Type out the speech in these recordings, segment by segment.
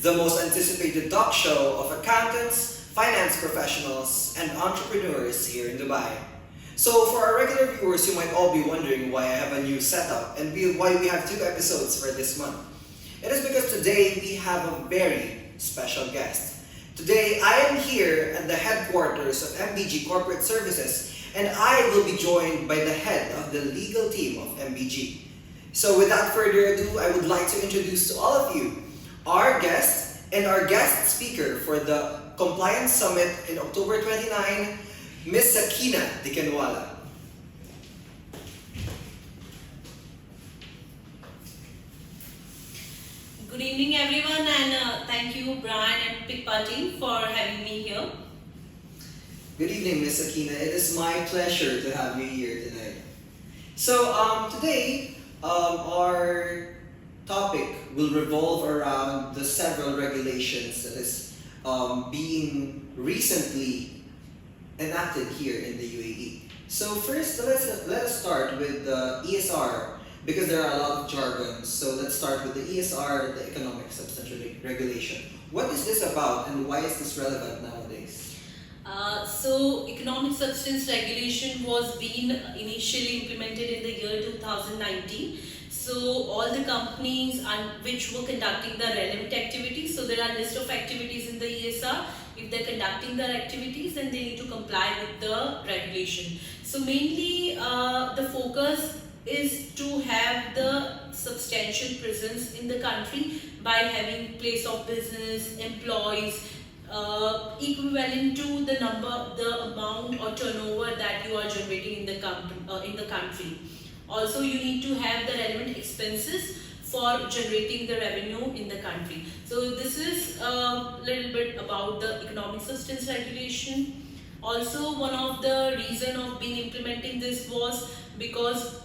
the most anticipated talk show of accountants, finance professionals, and entrepreneurs here in Dubai. So, for our regular viewers, you might all be wondering why I have a new setup and why we have 2 episodes for this month. It is because today we have a very special guest. Today, I am here at the headquarters of MBG Corporate Services, and I will be joined by the head of the legal team of MBG. So without further ado, I would like to introduce to all of you our guest and our guest speaker for the Compliance Summit in October 29, Ms. Sakina Dikenwala. Good evening everyone, and thank you Brian and PICPA team for having me here. Good evening, Ms. Sakina. It is my pleasure to have you here tonight. So today, our topic will revolve around the several regulations that is being recently enacted here in the UAE. So first, let us start with the ESR, because there are a lot of jargons. So let's start with the ESR, the Economic Substance Regulation. What is this about, and why is this relevant nowadays? So economic substance regulation was being initially implemented in the year 2019. So all the companies which were conducting the relevant activities, so there are a list of activities in the ESR. If they're conducting their activities, then they need to comply with the regulation. So mainly the focus is to have the substantial presence in the country by having place of business, employees, equivalent to the amount or turnover that you are generating in the country. Also, you need to have the relevant expenses for generating the revenue in the country. So this is a little bit about the economic substance regulation. Also, one of the reason of being implementing this was because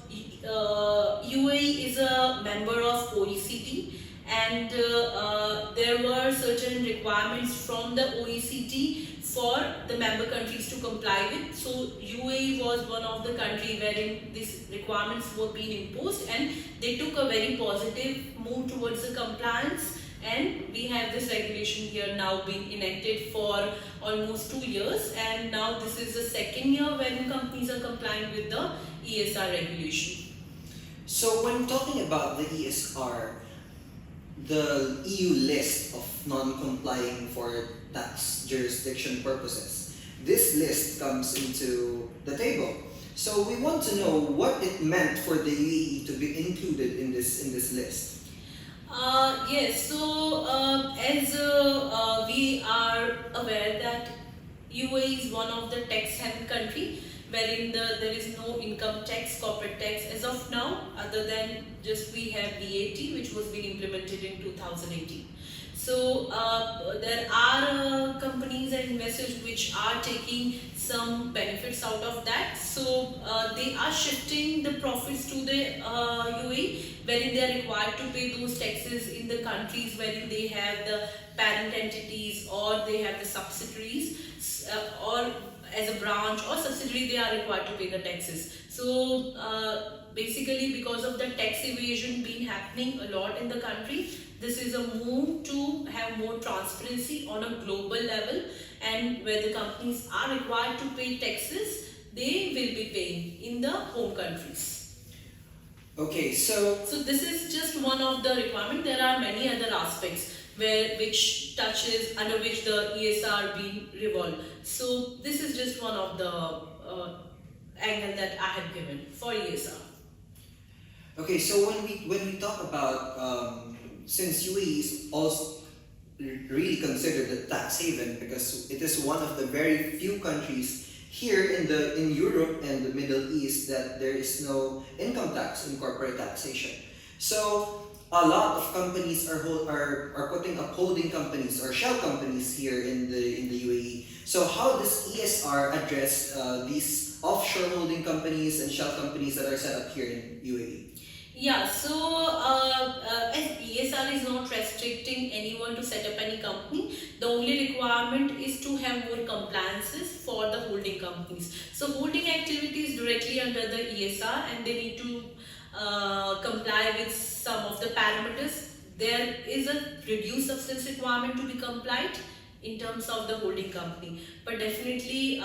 UAE is a member of OECD, and there were certain requirements from the OECD for the member countries to comply with. So UAE was one of the countries wherein these requirements were being imposed, and they took a very positive move towards the compliance, and we have this regulation here now being enacted for almost 2 years, and now this is the second year when companies are complying with the ESR regulation. So when talking about the ESR, the EU list of non-complying for tax jurisdiction purposes, this list comes into the table. So we want to know what it meant for the UAE to be included in this list. Yes, so as we are aware that UAE is one of the tax-heavy country wherein there is no income tax, corporate tax as of now, other than just we have VAT, which was being implemented in 2018. So there are companies and investors which are taking some benefits out of that. So they are shifting the profits to the UAE, wherein they are required to pay those taxes in the countries wherein they have the parent entities or they have the subsidiaries, or as a branch or subsidiary, they are required to pay the taxes. So basically, because of the tax evasion being happening a lot in the country, this is a move to have more transparency on a global level, and where the companies are required to pay taxes, they will be paying in the home countries. Okay, so this is just one of the requirements. There are many other aspects which touches under which the ESR being revolved. So this is just one of the angle that I have given for ESR. Okay, so when we talk about since UAE is also really considered a tax haven because it is one of the very few countries here in Europe and the Middle East that there is no income tax in corporate taxation. So a lot of companies are putting up holding companies or shell companies here in the UAE. So how does ESR address these offshore holding companies and shell companies that are set up here in UAE? Yeah, so as ESR is not restricting anyone to set up any company, the only requirement is to have more compliances for the holding companies. So holding activities directly under the ESR, and they need to comply with some of the parameters there is a reduced substance requirement to be complied in terms of the holding company, but definitely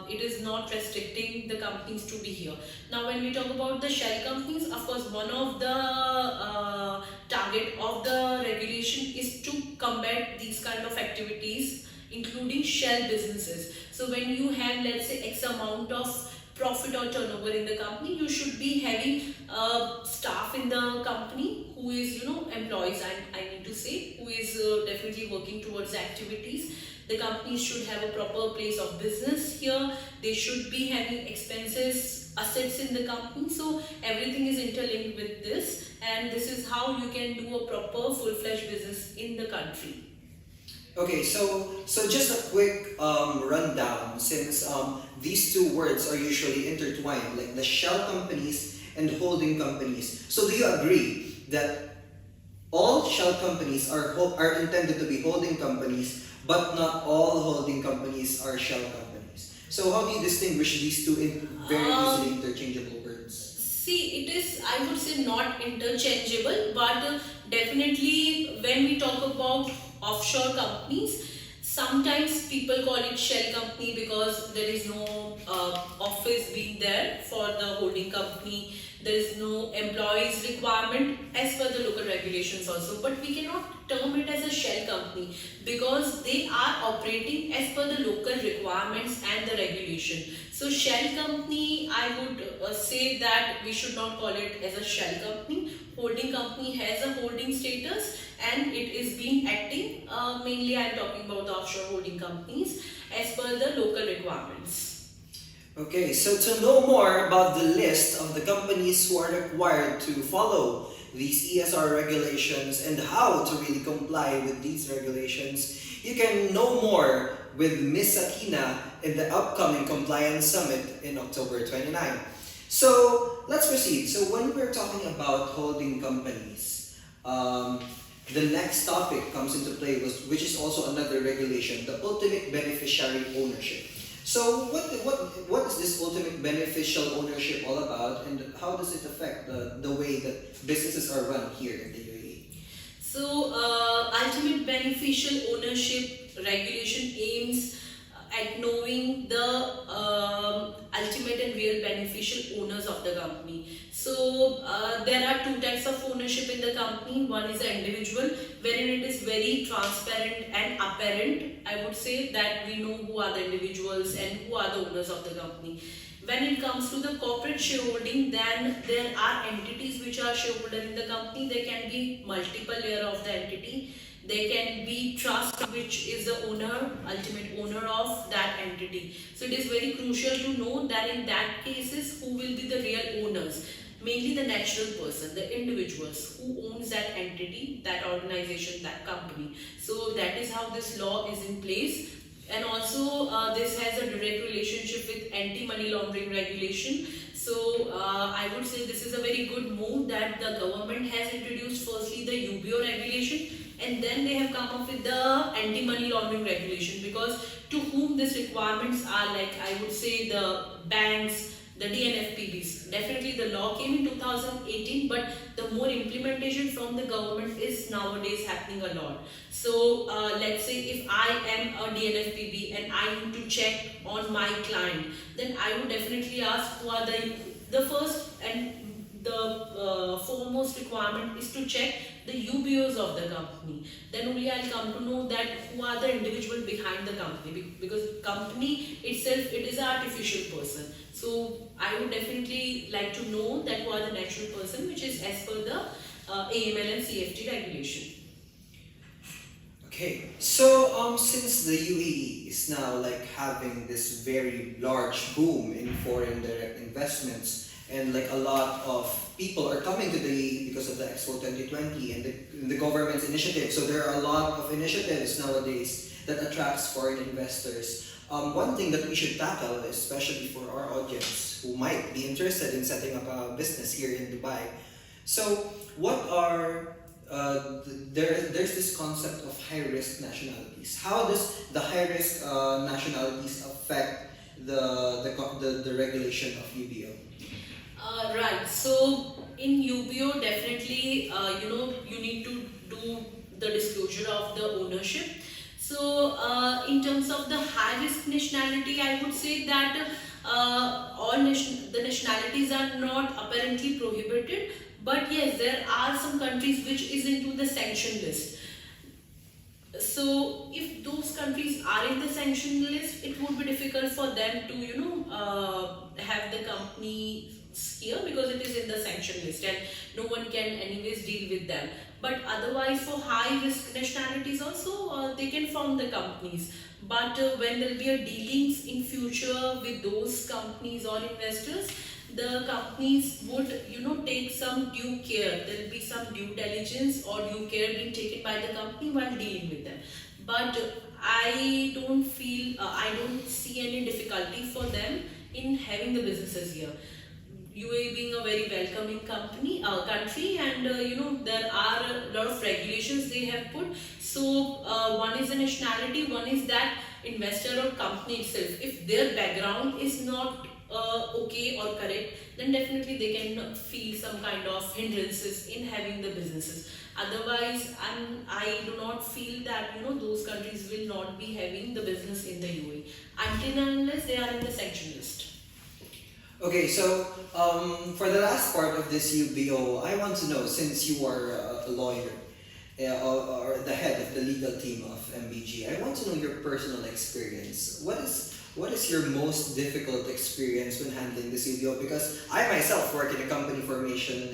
it is not restricting the companies to be here. Now when we talk about the shell companies, of course one of the target of the regulation is to combat these kind of activities, including shell businesses. So when you have, let's say, X amount of profit or turnover in the company, you should be having staff in the company who is, employees, I need to say, who is definitely working towards activities. The companies should have a proper place of business here. They should be having expenses, assets in the company. So everything is interlinked with this, and this is how you can do a proper full-fledged business in the country. Okay, so just a quick rundown, since these two words are usually intertwined, like the shell companies and holding companies. So do you agree that all shell companies are intended to be holding companies, but not all holding companies are shell companies? So how do you distinguish these two very easily interchangeable words? See, it is, I would say, not interchangeable, but definitely when we talk about offshore companies, sometimes people call it shell company because there is no office being there for the holding company. There is no employees requirement as per the local regulations also, but we cannot term it as a shell company because they are operating as per the local requirements and the regulation. So shell company, I would say that we should not call it as a shell company. Holding company has a holding status and it is being acting, mainly I am talking about the offshore holding companies, as per the local requirements. Okay, so to know more about the list of the companies who are required to follow these ESR regulations and how to really comply with these regulations, you can know more with Ms. Sakina in the upcoming Compliance Summit in October 29. So let's proceed. So when we're talking about holding companies, the next topic comes into play, which is also another regulation, the ultimate beneficiary ownership. So what is this ultimate beneficial ownership all about, and how does it affect the way that businesses are run here in the UAE? So ultimate beneficial ownership regulation aims at knowing the ultimate and real beneficial owners of the company. So there are two types of ownership in the company. One is the individual, wherein it is very transparent and apparent. I would say that we know who are the individuals and who are the owners of the company. When it comes to the corporate shareholding, then there are entities which are shareholder in the company. There can be multiple layer of the entity. There can be trust, which is the owner, ultimate owner of that entity. So it is very crucial to know that in that cases, who will be the real owners? Mainly the natural person, the individuals who owns that entity, that organization, that company. So that is how this law is in place. And also this has a direct relationship with anti-money laundering regulation. So I would say this is a very good move that the government has introduced. Firstly the UBO regulation, and then they have come up with the anti-money laundering regulation, because to whom these requirements are, like I would say the banks, the DNFPBs. Definitely the law came in 2018, but the more implementation from the government is nowadays happening a lot. So let's say if I am a DNFPB and I need to check on my client, then I would definitely ask who are the first and the foremost requirement is to check the UBOs of the company. Then only I'll come to know that who are the individual behind the company, because company itself, it is an artificial person. So I would definitely like to know that who are the natural person, which is as per the AML and CFT regulation. Okay, so since the UAE is now like having this very large boom in foreign direct investments, and like a lot of people are coming to the UAE because of the Expo 2020 and the government's initiative. So there are a lot of initiatives nowadays that attracts foreign investors. One thing that we should tackle, especially for our audience who might be interested in setting up a business here in Dubai. So what are there's this concept of high-risk nationalities. How does the high-risk nationalities affect the regulation of UBO? Right. So in UBO, definitely, you need to do the disclosure of the ownership. So in terms of the high risk nationality, I would say that the nationalities are not apparently prohibited, but yes, there are some countries which is into the sanction list. So if those countries are in the sanction list, it would be difficult for them to have the company here because it is in the sanction list and no one can anyways deal with them. But otherwise, for high risk nationalities also, they can form the companies. But when there will be a dealings in future with those companies or investors, the companies would take some due care. There will be some due diligence or due care being taken by the company while dealing with them. But I don't see any difficulty for them in having the businesses here. UAE being a very welcoming country, and there are a lot of regulations they have put. So one is the nationality, one is that investor or company itself. If their background is not okay or correct, then definitely they can feel some kind of hindrances in having the businesses. Otherwise, I do not feel that those countries will not be having the business in the UAE until and unless they are in the sanction list. Okay, so for the last part of this UBO, I want to know, since you are a lawyer or the head of the legal team of MBG, I want to know your personal experience. What is your most difficult experience when handling this UBO? Because I myself work in the company formation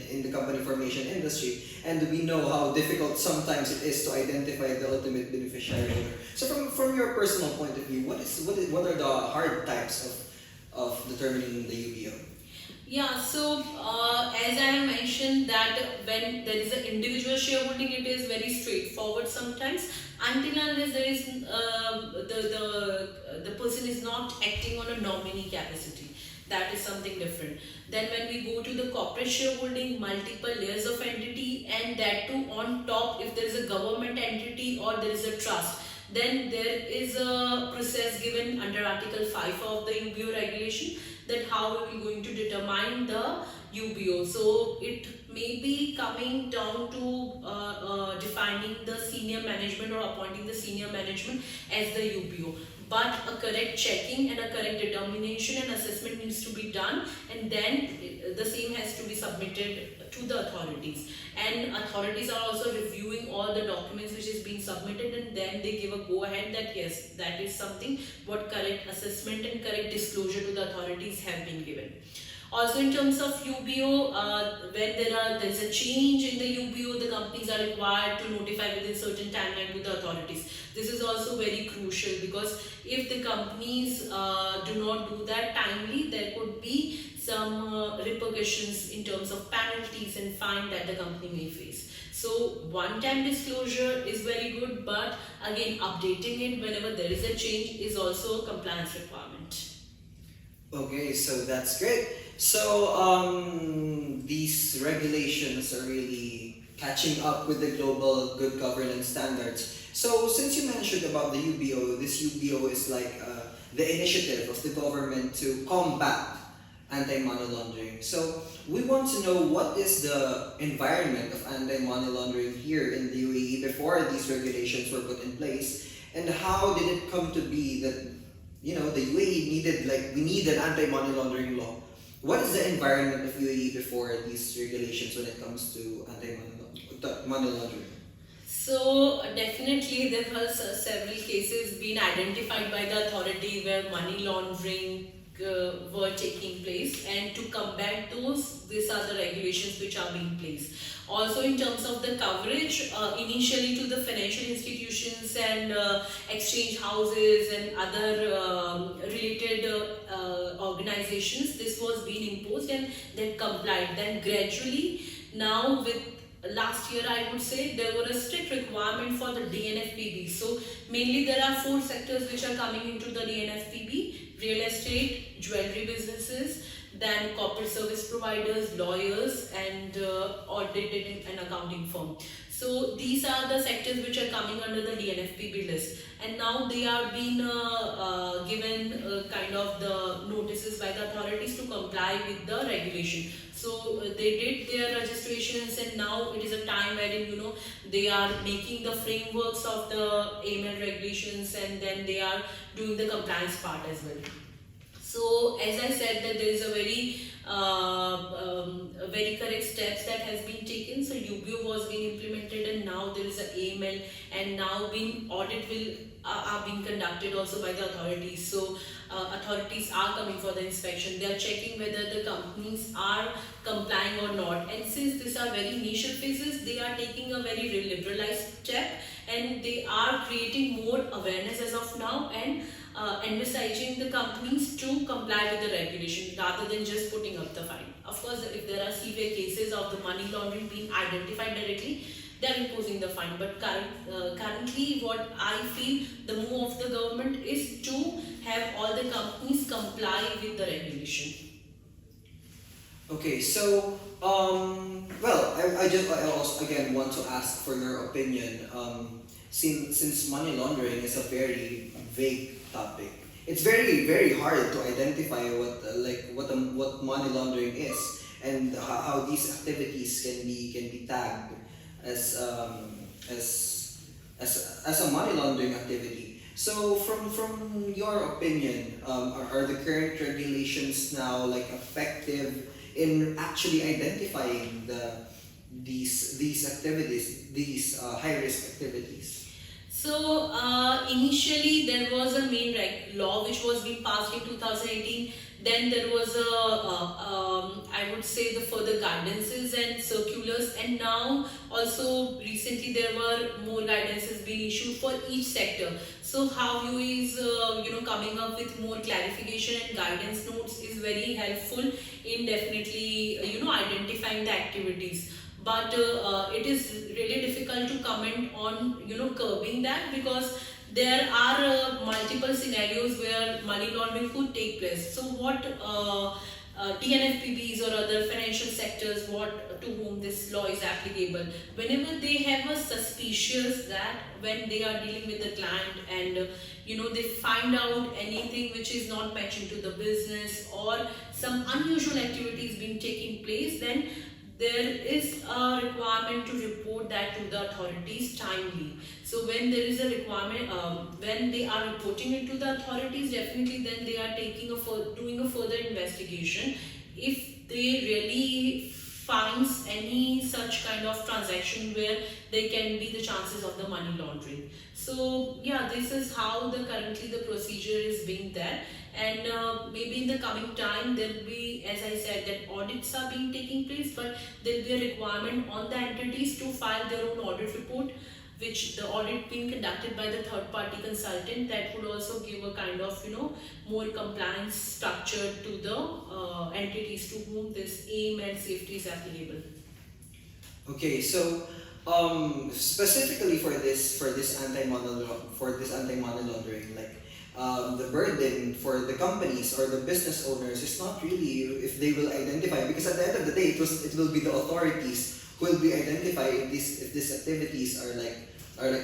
industry, and we know how difficult sometimes it is to identify the ultimate beneficiary owner. So from your personal point of view, what are the hard types of determining the UBO? Yeah, so as I have mentioned that when there is an individual shareholding, it is very straightforward sometimes. Until unless there is the person is not acting on a nominee capacity, that is something different. Then when we go to the corporate shareholding, multiple layers of entity, and that too on top, if there is a government entity or there is a trust, then there is a process given under Article 5 of the UBO regulation that how we are going to determine the UBO. So it may be coming down to defining the senior management or appointing the senior management as the UBO. But a correct checking and a correct determination and assessment needs to be done, and then the same has to be submitted to the authorities. And authorities are also reviewing all the documents which is being submitted, and then they give a go ahead that yes, that is something what correct assessment and correct disclosure to the authorities have been given. Also in terms of UBO, when there is a change in the UBO, the companies are required to notify within certain timeline to the authorities. This is also very crucial because if the companies do not do that timely, there could be some repercussions in terms of penalties and fine that the company may face. So one-time disclosure is very good, but again updating it whenever there is a change is also a compliance requirement. Okay, so that's great. So these regulations are really catching up with the global good governance standards. So since you mentioned about the UBO, this UBO is like the initiative of the government to combat anti-money laundering. So we want to know what is the environment of anti-money laundering here in the UAE before these regulations were put in place, and how did it come to be that the UAE we need an anti-money laundering law. What is the environment of UAE before these regulations when it comes to anti-money laundering? So definitely there was several cases being identified by the authority where money laundering were taking place, and to combat those, these are the regulations which are being placed. Also in terms of the coverage, initially to the financial institutions and exchange houses and other related organizations, this was being imposed and they complied. Then gradually, now with last year I would say there were a strict requirement for the DNFPB. So mainly there are 4 sectors which are coming into the DNFPB: real estate, jewelry businesses, then corporate service providers, lawyers, and audit and accounting firm. So these are the sectors which are coming under the DNFPB list, and now they are being given kind of the notices by the authorities to comply with the regulation. So they did their registrations, and now it is a time wherein they are making the frameworks of the AML regulations, and then they are doing the compliance part as well. So as I said that there is a very correct steps that has been taken. So UBO was being implemented, and now there is a AML, and now being audit will are being conducted also by the authorities. So authorities are coming for the inspection. They are checking whether the companies are complying or not. And since these are very initial phases, they are taking a very liberalized step, and they are creating more awareness as of now, and envisaging the companies to comply with the regulation rather than just putting up the fine. Of course, if there are severe cases of the money laundering being identified directly, they are imposing the fine. But currently, what I feel the move of the government is to have all the companies comply with the regulation. Okay, so I also again want to ask for your opinion. Since money laundering is a very vague topic, it's very hard to identify what money laundering is, and how these activities can be tagged as as a money laundering activity. So from your opinion, are the current regulations now like effective in actually identifying these activities, these high risk activities? So initially there was a main law which was being passed in 2018. Then there was I would say the further guidances and circulars, and now also recently there were more guidances being issued for each sector. So how you is coming up with more clarification and guidance notes is very helpful in definitely identifying the activities. But it is really difficult to comment on curbing that, because there are multiple scenarios where money laundering could take place. So what TNFPBs or other financial sectors, what to whom this law is applicable, whenever they have a suspicious that when they are dealing with the client, and they find out anything which is not matching to the business, or some unusual activities being taking place, then there is a requirement to report that to the authorities timely. So when there is a requirement, when they are reporting it to the authorities, definitely then they are doing a further investigation. If they really finds any such kind of transaction where there can be the chances of the money laundering. So yeah, this is how currently the procedure is being there. And maybe in the coming time there will be, as I said, that audits are being taking place, but there will be a requirement on the entities to file their own audit report, which the audit being conducted by the third party consultant, that would also give a kind of more compliance structure to the entities to whom this aim and safety is applicable. Okay, so specifically for this anti-money laundering, the burden for the companies or the business owners is not really if they will identify, because at the end of the day it will be the authorities who will be identifying if these activities are like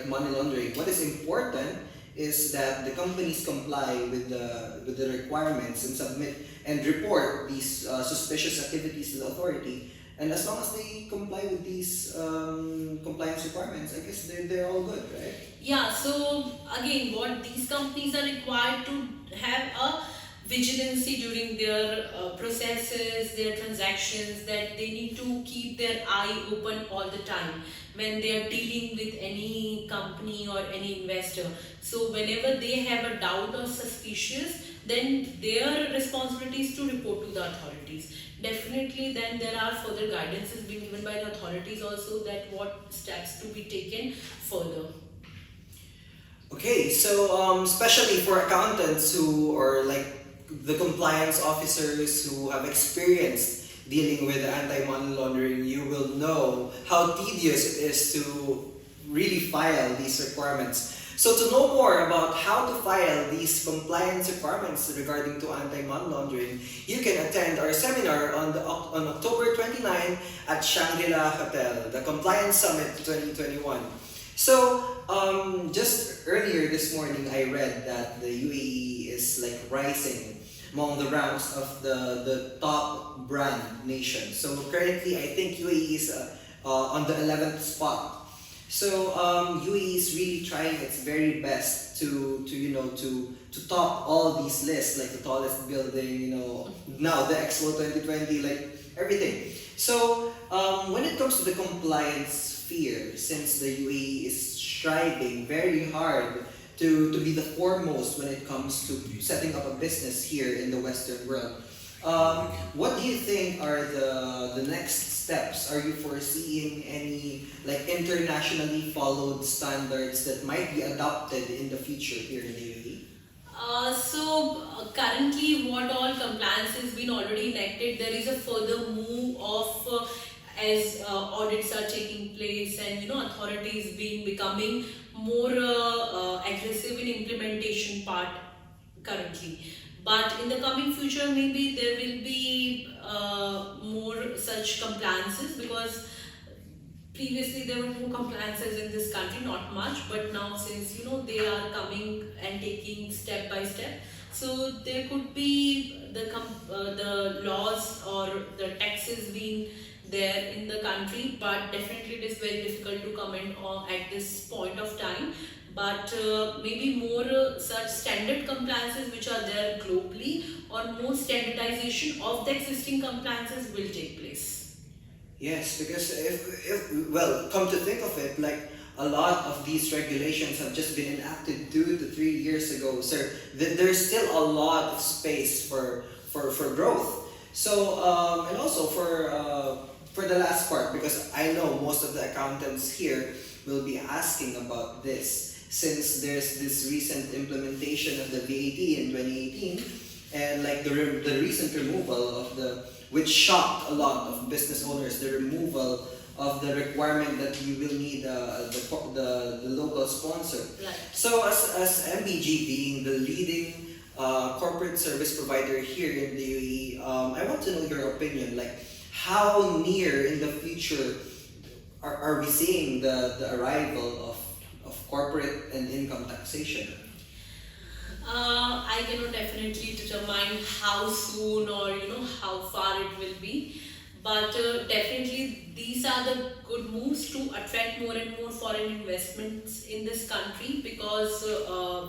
money laundering. What is important is that the companies comply with the requirements and submit and report these suspicious activities to the authority. And as long as they comply with these compliance requirements, I guess they're all good, right? Yeah, so again, what these companies are required to have a vigilancy during their processes, their transactions, that they need to keep their eye open all the time when they are dealing with any company or any investor. So whenever they have a doubt or suspicious, then their responsibility is to report to the authorities. Definitely then there are further guidances being given by the authorities also, that what steps to be taken further. Okay, so especially for accountants who or like the compliance officers who have experienced dealing with anti-money laundering, you will know how tedious it is to really file these requirements. So to know more about how to file these compliance requirements regarding to anti-money laundering, you can attend our seminar on October 29 at Shangri-La Hotel, the Compliance Summit 2021. So just earlier this morning, I read that the UAE is like rising among the ranks of the top brand nation. So currently, I think UAE is on the 11th spot. So UAE is really trying its very best to top all these lists, like the tallest building, now the Expo 2020, like everything. So when it comes to the compliance sphere, since the UAE is striving very hard to be the foremost when it comes to setting up a business here in the Western world, what do you think are the next steps? Are you foreseeing any like internationally followed standards that might be adopted in the future here in the UAE? Currently what all compliance has been already enacted, there is a further move of as audits are taking place and authorities being becoming more aggressive in implementation part currently. But in the coming future, maybe there will be more such compliances, because previously there were no compliances in this country, not much, but now since they are coming and taking step by step, so there could be the laws or the taxes being there in the country, but definitely it is very difficult to comment on at this point of time. But maybe more such standard compliances which are there globally, or more standardization of the existing compliances will take place. Yes, because if well, come to think of it, like a lot of these regulations have just been enacted 2 to 3 years ago, so there's still a lot of space for growth. So and also for the last part, because I know most of the accountants here will be asking about this, since there's this recent implementation of the VAT in 2018, and like the recent removal of which shocked a lot of business owners, the removal of the requirement that you will need the local sponsor. Right. So as MBG being the leading corporate service provider here in the UAE, I want to know your opinion, like how near in the future are we seeing the arrival of corporate and income taxation? I cannot definitely determine how soon or how far it will be, but definitely these are the good moves to attract more and more foreign investments in this country, because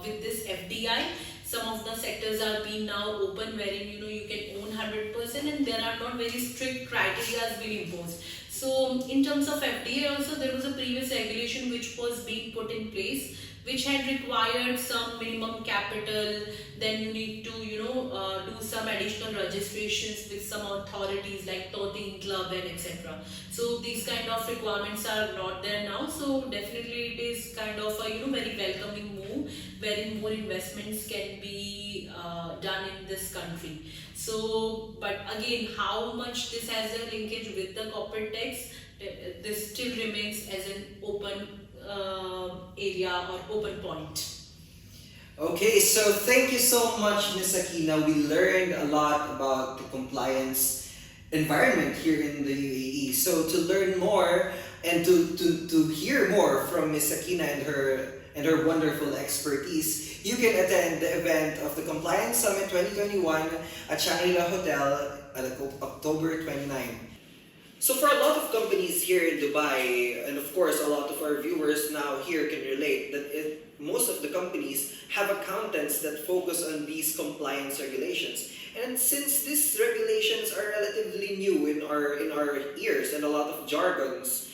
with this FDI, some of the sectors are being now open, wherein you can own 100%, and there are not very strict criteria being imposed. So in terms of FDI also, there was a previous regulation which was being put in place, which had required some minimum capital. Then you need to do some additional registrations with some authorities like 13 club and etc. So these kind of requirements are not there now, so definitely it is kind of a very welcoming move, wherein more investments can be done in this country. So but again, how much this has a linkage with the corporate tax, this still remains as an open area or open point. Okay, so thank you so much, Ms. Akina. We learned a lot about the compliance environment here in the UAE. So to learn more and to hear more from Ms. Akina and her wonderful expertise, you can attend the event of the Compliance Summit 2021 at Shangri-La Hotel at October 29. So for a lot of companies here in Dubai, and of course a lot of our viewers now here can relate, that most of the companies have accountants that focus on these compliance regulations. And since these regulations are relatively new in our ears and a lot of jargons,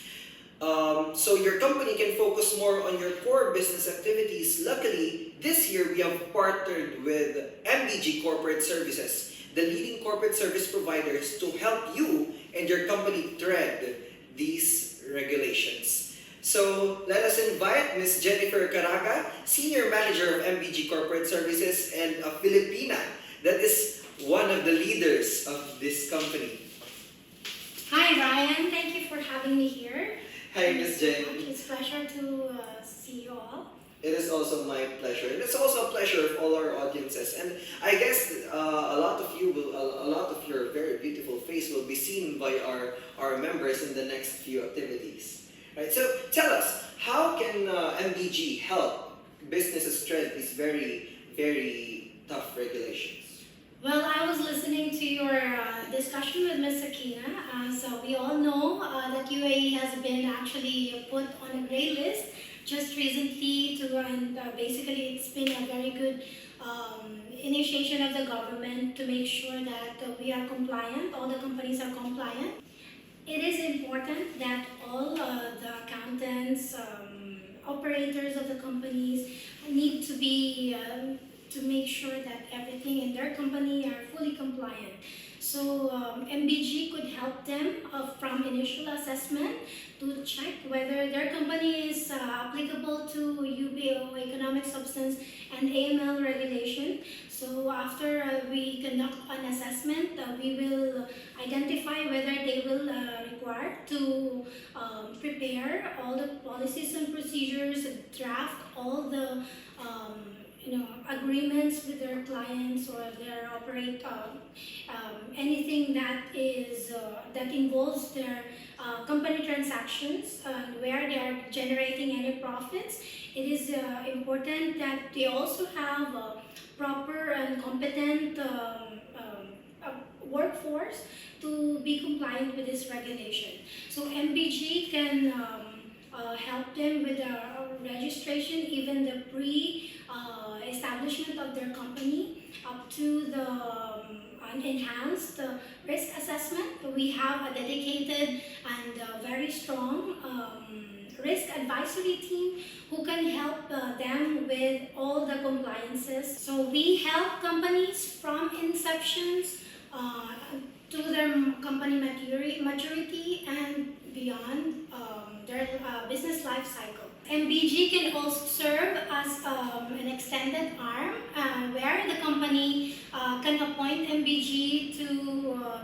so your company can focus more on your core business activities. Luckily, this year we have partnered with MBG Corporate Services, the leading corporate service providers, to help you and your company thread these regulations. So let us invite Ms. Jennifer Caraga, Senior Manager of MBG Corporate Services and a Filipina that is one of the leaders of this company. Hi Ryan, thank you for having me here. Hi Ms. Jen. It's a pleasure to see you all. It is also my pleasure, and it's also a pleasure of all our audiences. And I guess a lot of you will, a lot of your very beautiful face will be seen by our members in the next few activities. Right. So tell us, how can MBG help businesses tread these very tough regulations? Well, I was listening to your discussion with Ms. Sakina. So we all know that UAE has been actually put on a gray list just recently and basically it's been a very good initiation of the government to make sure that we are compliant, all the companies are compliant. It is important that all the accountants, operators of the companies need to be to make sure that everything in their company are fully compliant. So MBG could help them from initial assessment to check whether their company is applicable to UBO, economic substance, and AML regulation. So after we conduct an assessment, we will identify whether they will require to prepare all the policies and procedures, draft all the agreements with their clients or their anything that is that involves their company transactions where they are generating any profits. It is important that they also have a proper and competent workforce to be compliant with this regulation. So MBG can help them with the registration, even the establishment of their company, up to the enhanced risk assessment. We have a dedicated and very strong risk advisory team who can help them with all the compliances. So we help companies from inceptions to their company maturity and beyond their business life cycle. MBG can also serve as an extended arm where the company can appoint MBG to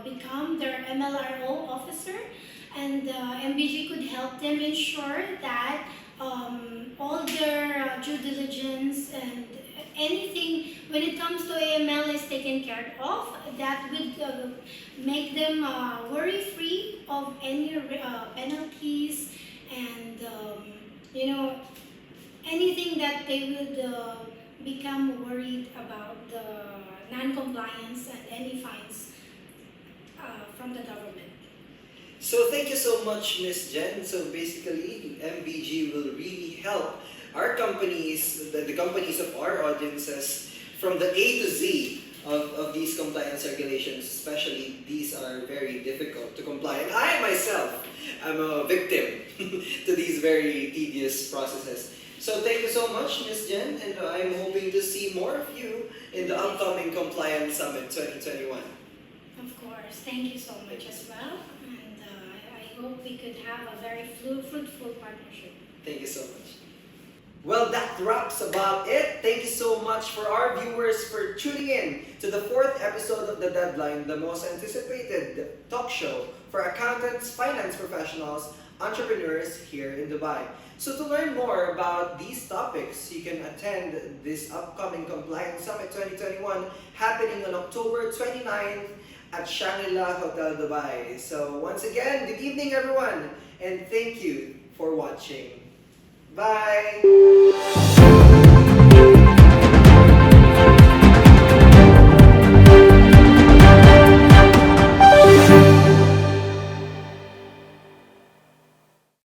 become their MLRO officer, and MBG could help them ensure that all their due diligence and anything when it comes to AML is taken care of. That would make them worry-free of any penalties and anything that they would become worried about the non-compliance and any fines from the government. So thank you so much, Miss Jen. So basically, MBG will really help our companies, the companies of our audiences, from the A to Z of these compliance regulations. Especially, these are very difficult to comply. And I myself am a victim to these very tedious processes. So thank you so much, Miss Jen, and I'm hoping to see more of you in the upcoming Compliance Summit 2021. Of course, thank you so much as well, and I hope we could have a very fruitful partnership. Thank you so much. Well, that wraps about it. Thank you so much for our viewers for tuning in to the 4th episode of The Deadline, the most anticipated talk show for accountants, finance professionals, entrepreneurs here in Dubai. So to learn more about these topics, you can attend this upcoming Compliance Summit 2021 happening on October 29th at Shangri-La Hotel Dubai. So once again, good evening everyone, and thank you for watching. Bye!